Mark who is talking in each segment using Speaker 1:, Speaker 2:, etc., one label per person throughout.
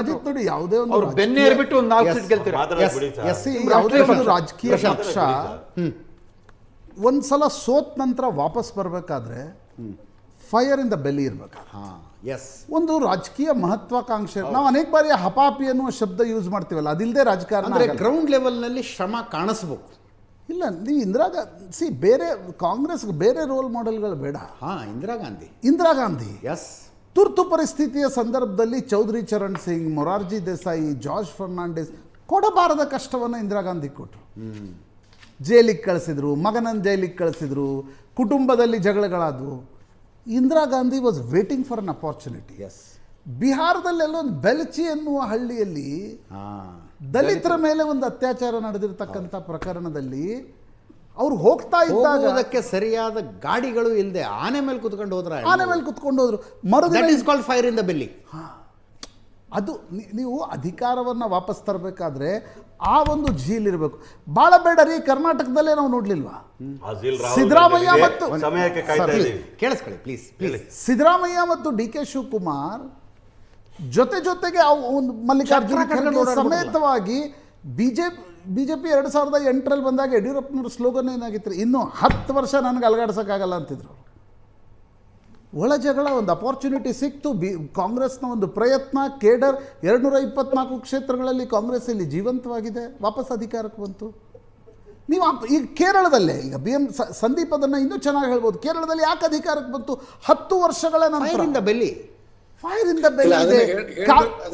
Speaker 1: ಅಜಿತ್ ನೋಡಿ, ಯಾವುದೇ ಒಂದು
Speaker 2: ಅವ್ರು ಬೆನ್ನೇರ್ಬಿಟ್ಟು ಒಂದು 4 ಸೀಟ್ ಗೆಲ್ತೀರಾ?
Speaker 1: ಯಾವುದೇ ಒಂದು ರಾಜಕೀಯ ಪಕ್ಷ ಒಂದ್ಸಲ ಸೋತ್ ನಂತರ ವಾಪಸ್ ಬರಬೇಕಾದ್ರೆ ಫೈರ್ ಇನ್ ದ ಬೆಲಿ ಇರ್ಬೇಕು. ಒಂದು ರಾಜಕೀಯ ಮಹತ್ವಾಕಾಂಕ್ಷೆ, ನಾವು ಅನೇಕ ಬಾರಿ ಹಪಾಪಿ ಅನ್ನುವ ಶಬ್ದ ಯೂಸ್ ಮಾಡ್ತೀವಲ್ಲ, ಅದಿಲ್ಲದೆ ರಾಜಕಾರಣ
Speaker 3: ಗ್ರೌಂಡ್ ಲೆವೆಲ್ನಲ್ಲಿ ಶ್ರಮ ಕಾಣಿಸ್ಬೇಕು.
Speaker 1: ಇಲ್ಲ, ನೀವು ಇಂದಿರಾ ಗಾಂಧಿ ಬೇರೆ ಕಾಂಗ್ರೆಸ್ಗೆ ಬೇರೆ ರೋಲ್ ಮಾಡೆಲ್ಗಳು ಬೇಡ. ಇಂದಿರಾ ಗಾಂಧಿ ತುರ್ತು ಪರಿಸ್ಥಿತಿಯ ಸಂದರ್ಭದಲ್ಲಿ ಚೌಧರಿ ಚರಣ್ ಸಿಂಗ್, ಮೊರಾರ್ಜಿ ದೇಸಾಯಿ, ಜಾರ್ಜ್ ಫರ್ನಾಂಡಿಸ್ ಕೊಡಬಾರದ ಕಷ್ಟವನ್ನು ಇಂದಿರಾ ಗಾಂಧಿ ಕೊಟ್ಟರು. ಜೈಲಿಗೆ ಕಳಿಸಿದ್ರು, ಮಗನನ್ನು ಜೈಲಿಗೆ ಕಳಿಸಿದ್ರು, ಕುಟುಂಬದಲ್ಲಿ ಜಗಳಗಳಾದವು. Indira Gandhi was waiting for an opportunity. ಬಿಹಾರದಲ್ಲೆಲ್ಲ ಒಂದು ಬೆಲ್ಚಿ ಎನ್ನುವ ಹಳ್ಳಿಯಲ್ಲಿ ದಲಿತರ ಮೇಲೆ ಒಂದು ಅತ್ಯಾಚಾರ ನಡೆದಿರತಕ್ಕಂಥ ಪ್ರಕರಣದಲ್ಲಿ ಅವ್ರು ಹೋಗ್ತಾ ಇದ್ದಾಗ
Speaker 3: ಅದಕ್ಕೆ ಸರಿಯಾದ ಗಾಡಿಗಳು ಇಲ್ಲದೆ ಆನೆ ಮೇಲೆ ಕುತ್ಕೊಂಡು
Speaker 1: ಹೋದ್ರು. ಮರುದಿನ
Speaker 3: ಫೈರ್ ಇನ್ ದ ಬೆಲ್ಲಿ.
Speaker 1: ಅದು ನೀವು ಅಧಿಕಾರವನ್ನು ವಾಪಸ್ ತರಬೇಕಾದ್ರೆ ಆ ಒಂದು ಝೀಲ್ ಇರಬೇಕು. ಭಾಳ ಬೇಡ ರೀ, ಕರ್ನಾಟಕದಲ್ಲೇ ನಾವು ನೋಡ್ಲಿಲ್ವಾ ಸಿದ್ದರಾಮಯ್ಯ ಮತ್ತು ಸಿದ್ದರಾಮಯ್ಯ ಮತ್ತು ಡಿ ಕೆ ಶಿವಕುಮಾರ್ ಜೊತೆಗೆ ಒಂದು ಮಲ್ಲಿಕಾರ್ಜುನ ಖರ್ಗೆ ಸಮೇತವಾಗಿ ಬಿಜೆಪಿ 2008ರಲ್ಲಿ ಬಂದಾಗ ಯಡಿಯೂರಪ್ಪನವ್ರ ಸ್ಲೋಗನ್ ಏನಾಗಿತ್ತು, ಇನ್ನು 10 ವರ್ಷ ನನಗೆ ಅಲಗಾಡ್ಸೋಕ್ಕಾಗಲ್ಲ ಅಂತಿದ್ರು. ಒಳ ಜಗಳ, ಒಂದು ಅಪಾರ್ಚುನಿಟಿ ಸಿಕ್ತು. ಕಾಂಗ್ರೆಸ್ನ ಒಂದು ಪ್ರಯತ್ನ, ಕೇಡರ್ 224 ಕ್ಷೇತ್ರಗಳಲ್ಲಿ ಕಾಂಗ್ರೆಸ್ ಇಲ್ಲಿ ಜೀವಂತವಾಗಿದೆ, ವಾಪಸ್ ಅಧಿಕಾರಕ್ಕೆ ಬಂತು. ನೀವು ಈಗ ಕೇರಳದಲ್ಲೇ, ಈಗ ಸಂದೀಪ್ ಅದನ್ನು ಇನ್ನೂ ಚೆನ್ನಾಗಿ ಹೇಳ್ಬೋದು, ಕೇರಳದಲ್ಲಿ ಯಾಕೆ ಅಧಿಕಾರಕ್ಕೆ ಬಂತು? 10 ವರ್ಷಗಳ ನಂತರ ಫೈರ್ ಇನ್ ದ ಬೆಲ್ಲಿ ಇದೆ.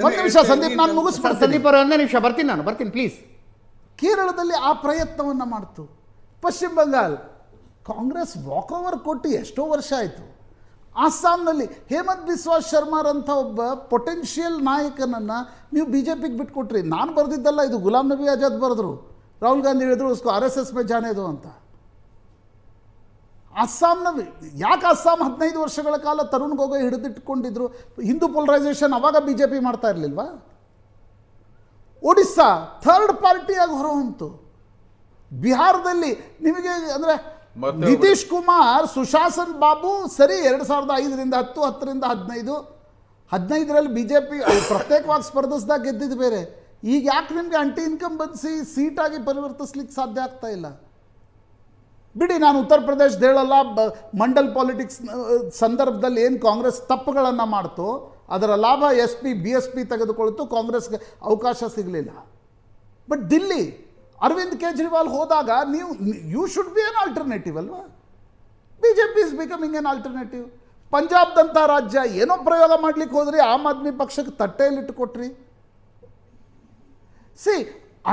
Speaker 1: ಒಂದು ನಿಮಿಷ ಸಂದೀಪ್, ನಾನು ಮುಗಿಸ್ಬಿಡ್ತೀನಿ.
Speaker 3: ಸಂದೀಪ್ ಅವರು ಒಂದೇ ನಿಮಿಷ, ಬರ್ತೀನಿ ಪ್ಲೀಸ್.
Speaker 1: ಕೇರಳದಲ್ಲಿ ಆ ಪ್ರಯತ್ನವನ್ನು ಮಾಡ್ತು. ಪಶ್ಚಿಮ ಬಂಗಾಲ್ ಕಾಂಗ್ರೆಸ್ ವಾಕ್ ಓವರ್ ಕೊಟ್ಟು ಎಷ್ಟೋ ವರ್ಷ ಆಯಿತು. ಅಸ್ಸಾಂನಲ್ಲಿ ಹೇಮಂತ್ ಬಿಸ್ವಾ ಶರ್ಮಾರಂಥ ಒಬ್ಬ ಪೊಟೆನ್ಷಿಯಲ್ ನಾಯಕನನ್ನು ನೀವು ಬಿಜೆಪಿಗೆ ಬಿಟ್ಕೊಟ್ರಿ. ನಾನು ಬರೆದಿದ್ದಲ್ಲ, ಇದು ಗುಲಾಂ ನಬಿ ಆಜಾದ್ ಬರೆದ್ರು. ರಾಹುಲ್ ಗಾಂಧಿ ಹೇಳಿದ್ರು ಉಸ್ಕೋ RSS ಮೇ ಜಾನೇದು ಅಂತ. ಅಸ್ಸಾಂನ ಯಾಕೆ ಅಸ್ಸಾಂ 15 ವರ್ಷಗಳ ಕಾಲ ತರುಣ್ ಗೊಗೊಯ್ ಹಿಡಿದಿಟ್ಕೊಂಡಿದ್ರು? ಹಿಂದೂ ಪೋಲರೈಸೇಷನ್ ಅವಾಗ ಬಿಜೆಪಿ ಮಾಡ್ತಾ ಇರಲಿಲ್ವಾ? ಒಡಿಸ್ಸಾ ಥರ್ಡ್ ಪಾರ್ಟಿಯಾಗಿ ಹೊರಹೊಮ್ತು. ಬಿಹಾರದಲ್ಲಿ ನಿಮಗೆ ಅಂದರೆ ನಿತೀಶ್ ಕುಮಾರ್, ಸುಶಾಸನ್ ಬಾಬು ಸರಿ 2005ರಿಂದ 10, 10ರಿಂದ 15, 15ರಲ್ಲಿ ಬಿಜೆಪಿ ಪ್ರತ್ಯೇಕವಾಗಿ ಸ್ಪರ್ಧಿಸಿದಾಗ ಗೆದ್ದಿದ್ದು ಬೇರೆ. ಈಗ ಯಾಕೆ ನಿಮಗೆ ಅಂಟಿ ಇನ್ಕಂಬೆನ್ಸಿ ಸೀಟಾಗಿ ಪರಿವರ್ತಿಸ್ಲಿಕ್ಕೆ ಸಾಧ್ಯ ಆಗ್ತಾ ಇಲ್ಲ? ಬಿಡಿ, ನಾನು ಉತ್ತರ ಪ್ರದೇಶದ ಹೇಳಲ್ಲ. ಮಂಡಲ್ ಪಾಲಿಟಿಕ್ಸ್ ಸಂದರ್ಭದಲ್ಲಿ ಏನು ಕಾಂಗ್ರೆಸ್ ತಪ್ಪುಗಳನ್ನು ಮಾಡ್ತು, ಅದರ ಲಾಭ SP BSP ತೆಗೆದುಕೊಳ್ತು, ಕಾಂಗ್ರೆಸ್ಗೆ ಅವಕಾಶ ಸಿಗಲಿಲ್ಲ. ಬಟ್ ದಿಲ್ಲಿ ಅರವಿಂದ್ ಕೇಜ್ರಿವಾಲ್ ಹೋದಾಗ you should be an alternative ಅಲ್ವಾ? BJP is becoming an alternative. ಪಂಜಾಬ್ದಂಥ ರಾಜ್ಯ ಏನೋ ಪ್ರಯೋಗ ಮಾಡ್ಲಿಕ್ಕೆ ಹೋದ್ರಿ, ಆಮ್ ಆದ್ಮಿ ಪಕ್ಷಕ್ಕೆ ತಟ್ಟೆಯಲ್ಲಿಟ್ಟು ಕೊಟ್ರಿ.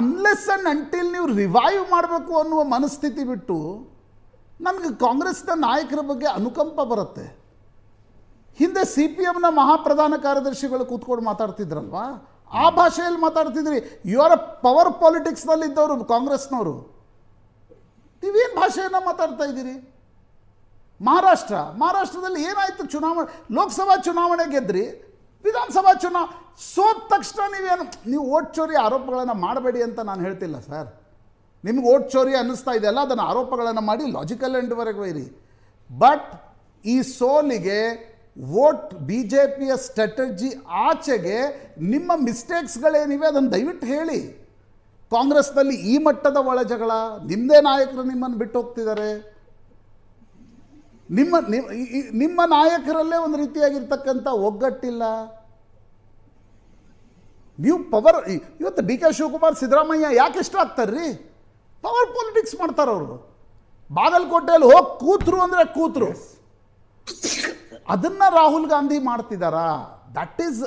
Speaker 1: ಅನ್ಲೆಸ್ ಅಂಡ್ ಅಂಟಿಲ್ ನೀವು ರಿವೈವ್ ಮಾಡಬೇಕು ಅನ್ನುವ ಮನಸ್ಥಿತಿ ಬಿಟ್ಟು ನಮಗೆ ಕಾಂಗ್ರೆಸ್ನ ನಾಯಕರ ಬಗ್ಗೆ ಅನುಕಂಪ ಬರುತ್ತೆ. ಹಿಂದೆ CPMನ ಮಹಾಪ್ರಧಾನ ಕಾರ್ಯದರ್ಶಿಗಳು ಕೂತ್ಕೊಂಡು ಮಾತಾಡ್ತಿದ್ರಲ್ವಾ, ಆ ಭಾಷೆಯಲ್ಲಿ ಮಾತಾಡ್ತಿದ್ರಿ. ಇವರ ಪವರ್ ಪಾಲಿಟಿಕ್ಸ್ನಲ್ಲಿದ್ದವರು ಕಾಂಗ್ರೆಸ್ನವರು. ನೀವೇನು ಭಾಷೆಯನ್ನು ಮಾತಾಡ್ತಾ ಇದ್ದೀರಿ? ಮಹಾರಾಷ್ಟ್ರದಲ್ಲಿ ಏನಾಯಿತು? ಲೋಕಸಭಾ ಚುನಾವಣೆ ಗೆದ್ರಿ, ವಿಧಾನಸಭಾ ಸೋತ ತಕ್ಷಣ ನೀವು ಓಟ್ ಚೋರಿ ಆರೋಪಗಳನ್ನು ಮಾಡಬೇಡಿ ಅಂತ ನಾನು ಹೇಳ್ತಿಲ್ಲ ಸರ್. ನಿಮ್ಗೆ ಓಟ್ ಚೋರಿ ಅನ್ನಿಸ್ತಾ ಇದೆಯಲ್ಲ, ಅದನ್ನು ಆರೋಪಗಳನ್ನು ಮಾಡಿ ಲಾಜಿಕಲ್ ಎಂಡ್ವರೆಗೆ ಒಯ್ಯಿರಿ. ಬಟ್ ಈ ಸೋಲಿಗೆ ವೋಟ್ BJPಯ ಸ್ಟ್ರಾಟಜಿ ಆಚೆಗೆ ನಿಮ್ಮ ಮಿಸ್ಟೇಕ್ಸ್ಗಳೇನಿವೆ ಅದನ್ನು ದಯವಿಟ್ಟು ಹೇಳಿ. ಕಾಂಗ್ರೆಸ್ನಲ್ಲಿ ಈ ಮಟ್ಟದ ಒಳ ಜಗಳ, ನಿಮ್ಮದೇ ನಾಯಕರು ನಿಮ್ಮನ್ನು ಬಿಟ್ಟು ಹೋಗ್ತಿದ್ದಾರೆ. ನಿಮ್ಮ ನಾಯಕರಲ್ಲೇ ಒಂದು ರೀತಿಯಾಗಿರ್ತಕ್ಕಂಥ ಒಗ್ಗಟ್ಟಿಲ್ಲ. ನೀವು ಪವರ್ ಇವತ್ತು DK ಶಿವಕುಮಾರ್, ಸಿದ್ದರಾಮಯ್ಯ ಯಾಕೆ ಇಷ್ಟ ಆಗ್ತಾರ್ರಿ? ಪವರ್ ಪಾಲಿಟಿಕ್ಸ್ ಮಾಡ್ತಾರೆ ಅವರು. ಬಾಗಲಕೋಟೆಯಲ್ಲಿ ಹೋಗಿ ಕೂತ್ರು ಅಂದರೆ ಕೂತ್ರು. ಅದನ್ನು ರಾಹುಲ್ ಗಾಂಧಿ ಮಾಡ್ತಿದ್ದಾರಾ? ದಟ್ ಈಸ್,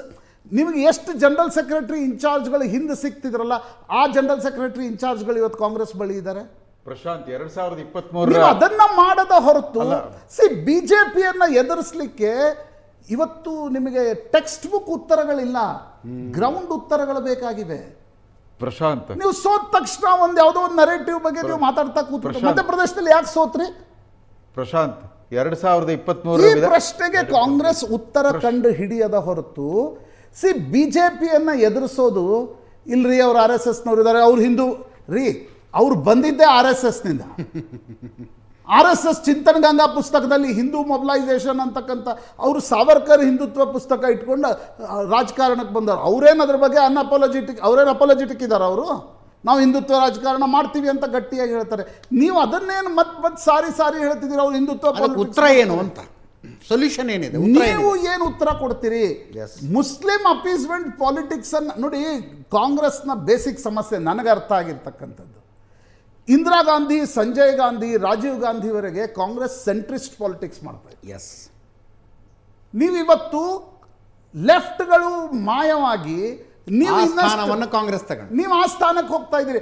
Speaker 1: ನಿಮಗೆ ಎಷ್ಟು ಜನರಲ್ ಸೆಕ್ರೆಟರಿ ಇನ್ಚಾರ್ಜ್ಗಳು ಹಿಂದೆ ಸಿಗ್ತಿದ್ರಲ್ಲ, ಆ ಜನರಲ್ ಸೆಕ್ರೆಟರಿ ಇನ್ಚಾರ್ಜ್ಗಳು ಇವತ್ತು ಕಾಂಗ್ರೆಸ್ ಬಳಿ ಇದ್ದಾರೆ.
Speaker 2: ಪ್ರಶಾಂತ್, 2023
Speaker 1: ಅದನ್ನ ಮಾಡದ ಹೊರತು ಬಿಜೆಪಿಯನ್ನ ಎದುರಿಸಲಿಕ್ಕೆ ಇವತ್ತು ನಿಮಗೆ ಟೆಕ್ಸ್ಟ್ ಬುಕ್ ಉತ್ತರಗಳಿಲ್ಲ, ಗ್ರೌಂಡ್ ಉತ್ತರಗಳು ಬೇಕಾಗಿವೆ.
Speaker 2: ಪ್ರಶಾಂತ್,
Speaker 1: ನೀವು ಸೋತ ತಕ್ಷಣ ಯಾವುದೋ ಒಂದು ನರೇಟಿವ್ ಬಗ್ಗೆ ನೀವು ಮಾತಾಡ್ತಾ ಕೂತ್ರು. ಮಧ್ಯಪ್ರದೇಶದಲ್ಲಿ ಯಾಕೆ ಸೋತ್ರಿ?
Speaker 2: ಪ್ರಶಾಂತ್, 2023
Speaker 1: ಈ ಪ್ರಶ್ನೆಗೆ ಕಾಂಗ್ರೆಸ್ ಉತ್ತರ ಕಂಡು ಹಿಡಿಯದ ಹೊರತು ಬಿಜೆಪಿಯನ್ನ ಎದುರಿಸೋದು ಇಲ್ರಿ. ಅವ್ರು RSSನವ್ರು ಇದ್ದಾರೆ, ಅವ್ರು ಹಿಂದೂ ರೀ, ಅವ್ರು ಬಂದಿದ್ದೇ RSSನಿಂದ. RSS ಚಿಂತನ್ ಗಂಗಾ ಪುಸ್ತಕದಲ್ಲಿ ಹಿಂದೂ ಮೊಬಿಲೈಸೇಷನ್ ಅಂತಕ್ಕಂಥ ಅವರು ಸಾವರ್ಕರ್ ಹಿಂದುತ್ವ ಪುಸ್ತಕ ಇಟ್ಕೊಂಡು ರಾಜಕಾರಣಕ್ಕೆ ಬಂದವರು. ಅವರೇನು ಅದ್ರ ಬಗ್ಗೆ ಅವರೇನು ಅಪೋಲಜಿಟಿಕ್ ಇದ್ದಾರೆ ಅವರು? ನಾವು ಹಿಂದುತ್ವ ರಾಜಕಾರಣ ಮಾಡ್ತೀವಿ ಅಂತ ಗಟ್ಟಿಯಾಗಿ ಹೇಳ್ತಾರೆ. ನೀವು ಅದನ್ನೇನು ಮತ್ತೆ ಸಾರಿ ಹೇಳ್ತಿದ್ದೀರಿ ಅವ್ರು ಹಿಂದುತ್ವ
Speaker 3: ಅದಕ್ಕೆ ಉತ್ತರ ಏನು ಅಂತ, ಸೊಲ್ಯೂಷನ್ ಏನಿದೆ, ಉತ್ತರ
Speaker 1: ನೀವು
Speaker 3: ಏನಿದೆ?
Speaker 1: ಏನು ಉತ್ತರ ಕೊಡ್ತೀರಿ?
Speaker 3: Yes.
Speaker 1: ಮುಸ್ಲಿಂ ಅಪೀಸ್ಮೆಂಟ್ ಪಾಲಿಟಿಕ್ಸ್ ಅನ್ನು ನೋಡಿ, ಕಾಂಗ್ರೆಸ್ನ ಬೇಸಿಕ್ ಸಮಸ್ಯೆ ನನಗೆ ಅರ್ಥ ಆಗಿರ್ತಕ್ಕಂಥದ್ದು, ಇಂದಿರಾ ಗಾಂಧಿ, ಸಂಜಯ್ ಗಾಂಧಿ, ರಾಜೀವ್ ಗಾಂಧಿವರೆಗೆ ಕಾಂಗ್ರೆಸ್ ಸೆಂಟ್ರಿಸ್ಟ್ ಪಾಲಿಟಿಕ್ಸ್ ಮಾಡ್ತಾ ಇದೆ.
Speaker 3: ಎಸ್,
Speaker 1: ನೀವಿವತ್ತು ಲೆಫ್ಟ್ಗಳು ಮಾಯವಾಗಿ
Speaker 3: ಆ ಸ್ಥಾನವನ್ನು ಕಾಂಗ್ರೆಸ್ ತಗೊಂಡು
Speaker 1: ನೀವು ಆ ಸ್ಥಾನಕ್ಕೆ ಹೋಗ್ತಾ ಇದ್ದೀರಿ.